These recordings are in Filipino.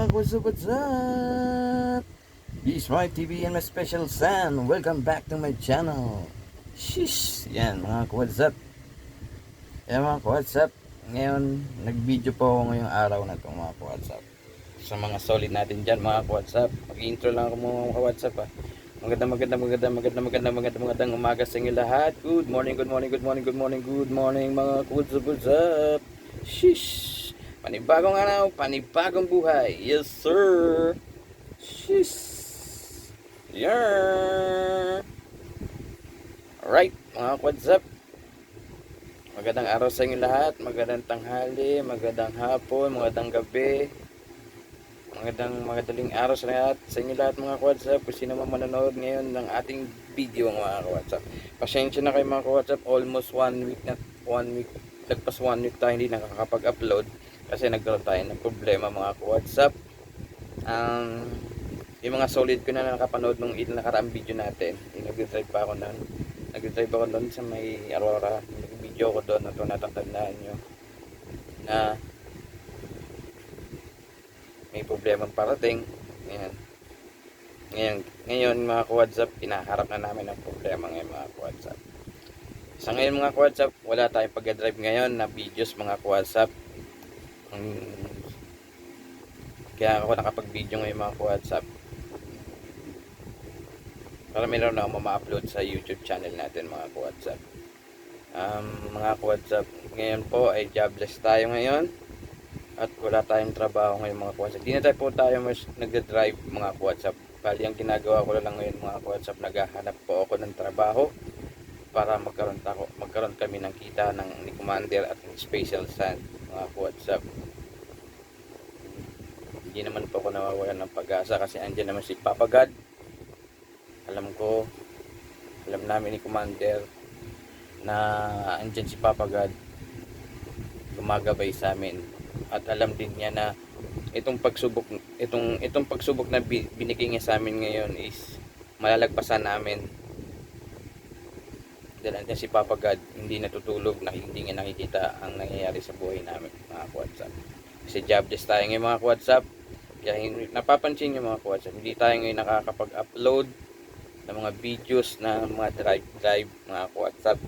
mga what's up? This is my TV and my special son. Welcome back to my channel. Shish! Yan mga what's up? Yan mga what's up? Ngayon, nag-video po ako ngayong araw na ito mga what's up. Sa mga solid natin dyan mga what's up. Mag-intro lang ako mga what's up ha. Magandang umaga sa inyo lahat. Good morning mga what's up? Shish! Panibagong araw, panibagong buhay. Yes, sir. Sheesh. Yeah. Alright, mga what's up? Magandang araw sa inyo lahat. Magandang tanghali, magandang hapon, magandang gabi. Magandang araw sa lahat. Sa inyo lahat mga what's up. Kung sino man manonood ngayon ng ating video mga what's up. Pasensya na kayo mga what's up. Almost 1 week na. 1 week. Lagpas 1 week tayo hindi nakakapag-upload. Kasi nagkaroon tayo ng problema mga what's up. Yung mga solid ko na nakapanood nung nakaraang video natin, nag-drive ako doon sa may Aurora. Nag-video ko doon, ito natatandaan nyo na may problema parating. Ngayon mga what's up, pinaharap na namin ang problema ngayon mga what's up. Sa ngayon mga what's up, wala tayong pag-drive ngayon na videos mga what's up. Kaya ako nakapag-video ngayon mga what's up para meron na ako ma-upload sa YouTube channel natin mga what's up. Mga what's up, ngayon po ay jobless tayo ngayon at wala tayong trabaho ngayon mga what's up. Hindi na tayo mas nag-drive mga what's up. Bali ang ginagawa ko lang ngayon mga what's up, naghahanap po ako ng trabaho para magkaroon kami ng kita ni Commander at ng Special Sun mga what's up. Hindi naman po ako nawawalan ng pag-asa kasi andyan naman si Papa God. Alam namin ni Commander na andyan si Papa God, gumagabay sa amin, at alam din niya na itong pagsubok na binigay niya sa amin ngayon is malalagpasan namin. Dahil andyan si Papa God, hindi natutulog na hindi niya nakikita ang nangyayari sa buhay namin mga what's up. Kasi jobless tayo ngayon mga what's up. Kaya napapansin nyo mga what's up, hindi tayo ngayon nakakapag-upload ng mga videos na mga drive mga what's up.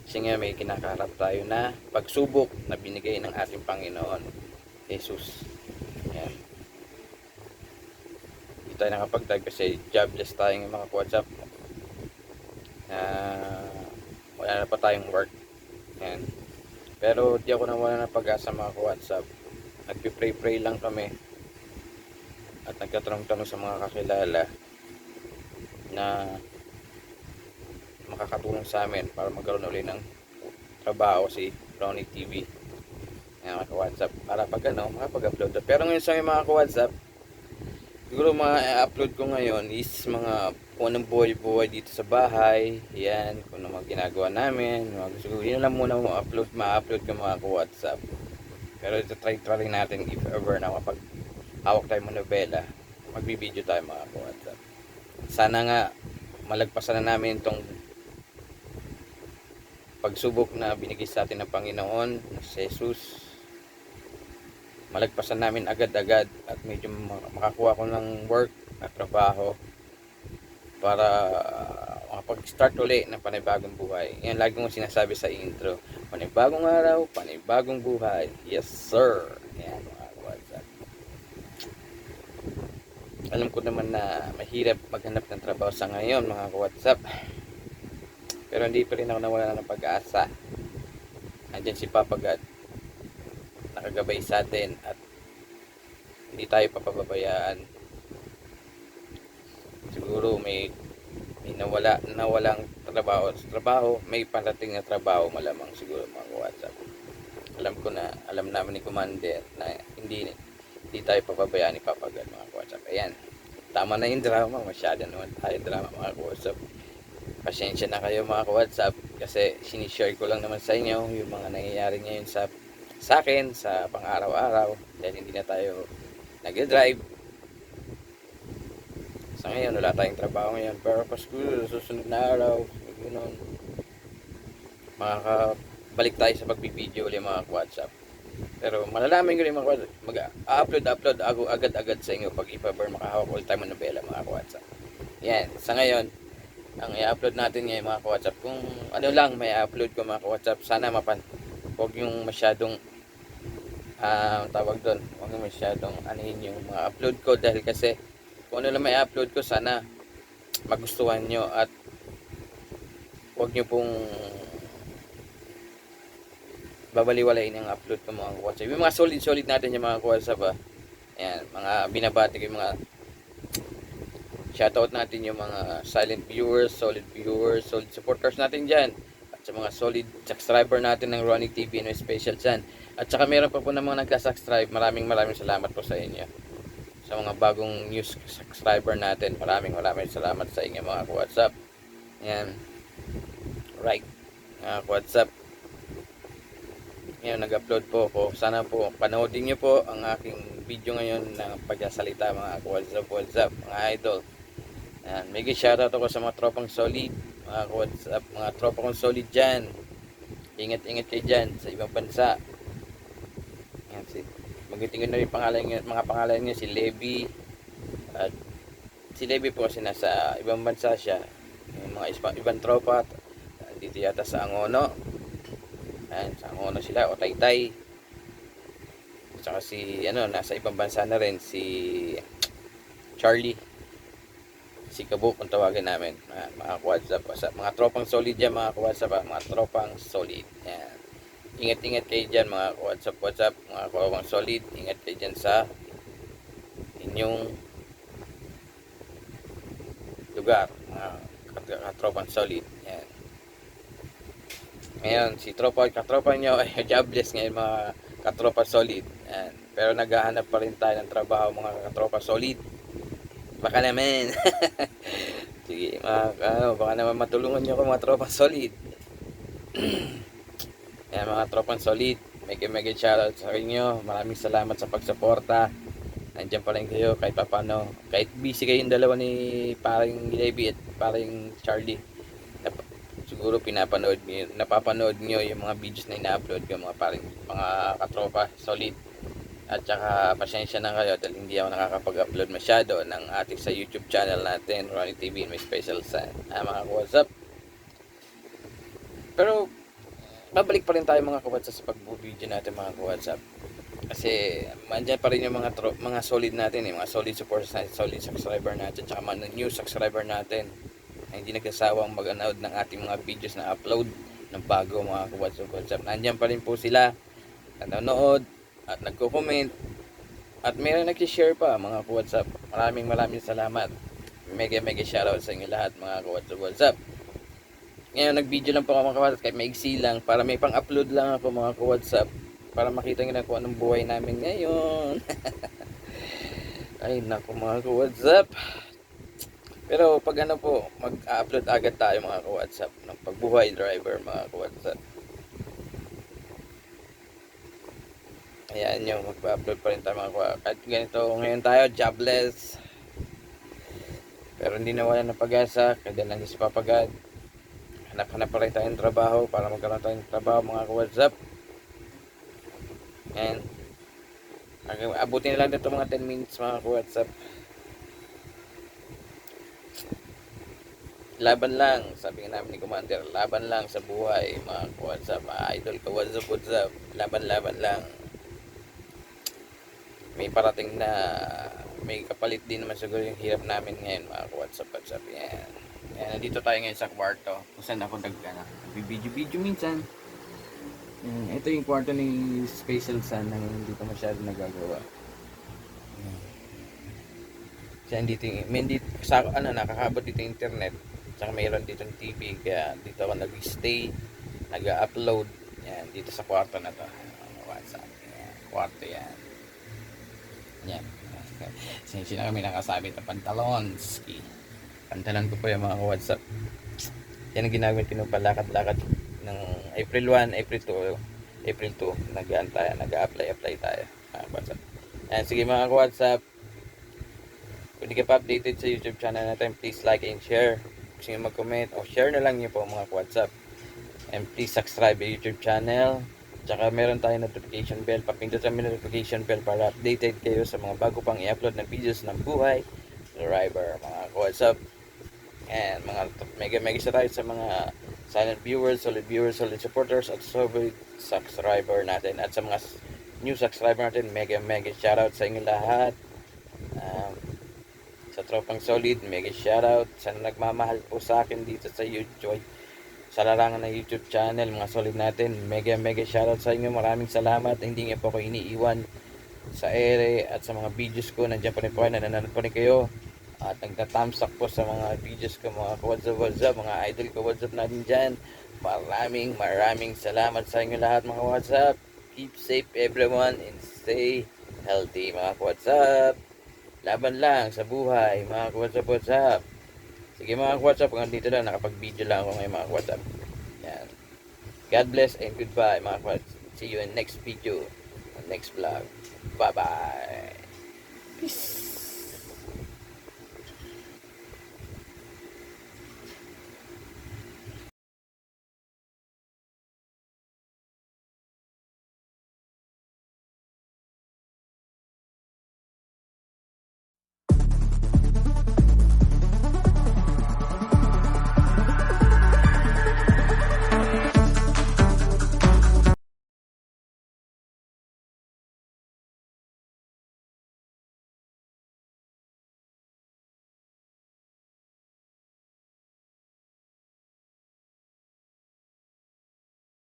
Kasi nga may kinakaharap tayo na pagsubok na binigay ng ating Panginoon Jesus. Yan. Hindi tayo nakapag-drive kasi jobless tayo ng mga what's up. Wala na pa tayong work. Yan. Pero di ako nawala ng pag-asa mga what's up. Nagpipray lang kami at nagtatanong sa mga kakilala na makakatulong sa amin para magkaroon ulit ng trabaho si Ronnie TV. Yan mga what's up. Para makapag-upload. Pero ngayon sa mga what's up, siguro mga upload ko ngayon is mga unang buhay dito sa bahay. Yan, kung ano mga ginagawa namin. Siguro yun lang muna ma-upload ko mga what's up. Pero ito try natin if ever na kapag hawak tayo ng nobela, magbibideo tayo mga what's up. Sana nga malagpasan na namin itong pagsubok na binigay sa atin ng Panginoon si Jesus. Malagpasan namin agad-agad at medyo makakuha ko ng work at trabaho para makapag-start ulit ng panibagong buhay. Yan lagi kong sinasabi sa intro. Panibagong araw, panibagong buhay. Yes sir. Yan mga what's up. Alam ko naman na mahirap maghanap ng trabaho sa ngayon mga what's up. Pero hindi pa rin ako nawala ng pag-asa. Andyan si Papa God, nakagabay sa atin at hindi tayo papabayaan. Siguro may nawalang trabaho, may parating na trabaho malamang siguro mga what's up. Alam namin ni Commander na hindi tayo papabayaan ni Papa God mga what's up. Ayan, tama na yung drama, masyado naman tayo drama mga what's up. Pasensya na kayo mga what's up kasi sinishare ko lang naman sa inyo yung mga nangyayari ngayon sa akin sa pang-araw-araw dahil hindi na tayo nag-drive. Sa ngayon wala tayong trabaho ngayon, pero pasko susunod na araw makakabalik tayo sa pagbibideo ulit mga what's up. Pero malalaman ko rin mga mag-upload ako agad-agad sa inyo pag ipa-burn makahawak all time ng bela mga ka-WhatsApp. Yan, sa ngayon, ang i-upload natin ngayon mga ka-WhatsApp, kung ano lang may upload ko mga ka-WhatsApp, sana huwag yung masyadong tawag doon, huwag yung masyadong anihin yung mga upload ko dahil kasi kung ano lang may upload ko, sana magustuhan nyo at huwag nyo pong babaliwalain ang upload ko mga WhatsApp. Yung mga solid natin yung mga WhatsApp Ayan, mga binabati ko yung mga shoutout natin yung mga silent viewers, solid supporters natin dyan. At sa mga solid subscriber natin ng Ronnie TV no special dyan. At saka meron pa po ng mga nagka-subscribe. Maraming salamat po sa inyo. Sa mga bagong news subscriber natin, maraming salamat sa inyo mga WhatsApp. Ayan. Right. Mga WhatsApp. Ngayon nag-upload po ako. Sana po panoodin niyo po ang aking video ngayon ng pagsasalita mga WhatsApp, mga idol. Ayan, may shoutout ako sa mga tropang solid, mga WhatsApp, mga tropa kong solid dyan. Ingat kayo dyan sa ibang bansa. Ayan, magitin ko na rin mga pangalan niya, si Levi. At si Levi po kasi nasa ibang bansa siya. Yung mga ibang tropa, dito yata sa Angono. Ayan, sa Angono sila, o Taytay. At saka nasa ibang bansa na rin, si Charlie. Si Kabuk, kung tawagin namin. Mga WhatsApp. Mga tropang solid dyan, mga WhatsApp. Mga tropang solid. Ayan. Ingat kayo dyan, mga WhatsApp. Mga tropang solid. Ingat kayo dyan sa inyong lugar. Mga tropang solid. Ayan. Ngayon, si katropa nyo ay jobless ngayon mga katropa solid. Ayan. Pero naghahanap pa rin tayo ng trabaho mga katropa solid. Baka naman. Sige, baka naman matulungan nyo ako mga tropang solid. Ayan mga tropang solid. Mega shoutout sa inyo. Maraming salamat sa pagsuporta. Nandiyan pa rin kayo kahit papano. Kahit busy kayong dalawa ni paring Levi at paring Charlie. Siguro napapanood nyo yung mga videos na ina-upload ko mga katropa solid. At saka pasensya na kayo dahil hindi ako nakakapag-upload masyado ng ating sa YouTube channel natin, Ronnie TV may special sa mga WhatsApp. Pero babalik pa rin tayo mga WhatsApp sa pag-video natin mga WhatsApp. Kasi mandyan pa rin yung mga solid natin, mga solid supporters natin, solid subscriber natin, tsaka mga new subscriber natin na hindi nagsasawang mag-anood ng ating mga videos na upload ng bago mga WhatsApp. Nandiyan pa rin po sila, nanonood at nagko-comment at mayroon nag-share pa mga WhatsApp. Maraming salamat. Mega shoutout sa inyo lahat mga WhatsApp. Ngayon nag-video lang po ako mga WhatsApp kahit maigsi lang para may pang-upload lang ako mga WhatsApp para makita nyo na kung anong buhay namin ngayon. Ay naku mga WhatsApp. Pero pag mag-upload agad tayo mga WhatsApp ng pagbuhay driver mga WhatsApp. Ayan yung mag-upload pa rin tayo mga WhatsApp. Kahit ganito ngayon tayo, jobless. Pero hindi nawala ng pag-asa, kaya lang sa papagad. Hanap pa rin tayong trabaho para magkaroon tayong trabaho mga WhatsApp. Ayan. Abutin na lang dito mga 10 minutes mga WhatsApp. Laban lang, sabi nga namin ni Commander, laban lang sa buhay mga WhatsApp, idol ka WhatsApp, laban lang. May parating na may kapalit din naman siguro yung hirap namin ngayon mga WhatsApp. Yan. Nandito tayo ngayon sa kwarto kung saan ako nag-video minsan. Ito yung kwarto ni Special Sun na hindi ko masyado nagagawa. Kasi nakakabot dito yung internet. Tsaka mayroon dito ng TV, kaya dito ako nag-stay, nag-upload. Yan, dito sa kwarto na to. WhatsApp. Yan, kwarto yan. Yan. Sinisi na kami nakasabit na pantalons. Pantalon ko po yung mga WhatsApp. Yan ang ginagawa, pinupalakad-lakad ng April 1, April 2, April 2. Nag-apply tayo. WhatsApp. Yan, sige mga WhatsApp. Kung hindi ka pa updated sa YouTube channel natin, please like and share. Gusto nyo mag-comment o share na lang nyo po mga WhatsApp. And please subscribe sa YouTube channel Tsaka meron tayong notification bell. Papindot kami notification bell para updated kayo sa mga bago pang i-upload na videos ng buhay driver. Mga what's up? And mga mega shoutout sa mga silent viewers, solid supporters at solid subscriber natin. At sa mga new subscriber natin, mega shoutout sa inyo lahat. Um, sa tropang solid, mega shoutout sa nagmamahal po sa akin dito sa YouTube, sa larangan ng YouTube channel, mga solid natin, mega shoutout sa inyo. Maraming salamat, hindi niyo po ako iniiwan sa ere at sa mga videos ko. Nandiyan pa rin po kayo, nanonood pa rin kayo at nagta-thumbs up po sa mga videos ko, mga what's up, mga idol ko, what's up natin dyan. Maraming salamat sa inyo lahat, mga what's up. Keep safe everyone and stay healthy, mga what's up. Laban lang sa buhay, mga what's up. Sige mga WhatsApp, hanggang dito lang, nakapag-video lang ako ngayon mga WhatsApp. Yan. God bless and goodbye mga WhatsApp. See you in next video, next vlog. Bye-bye. Peace.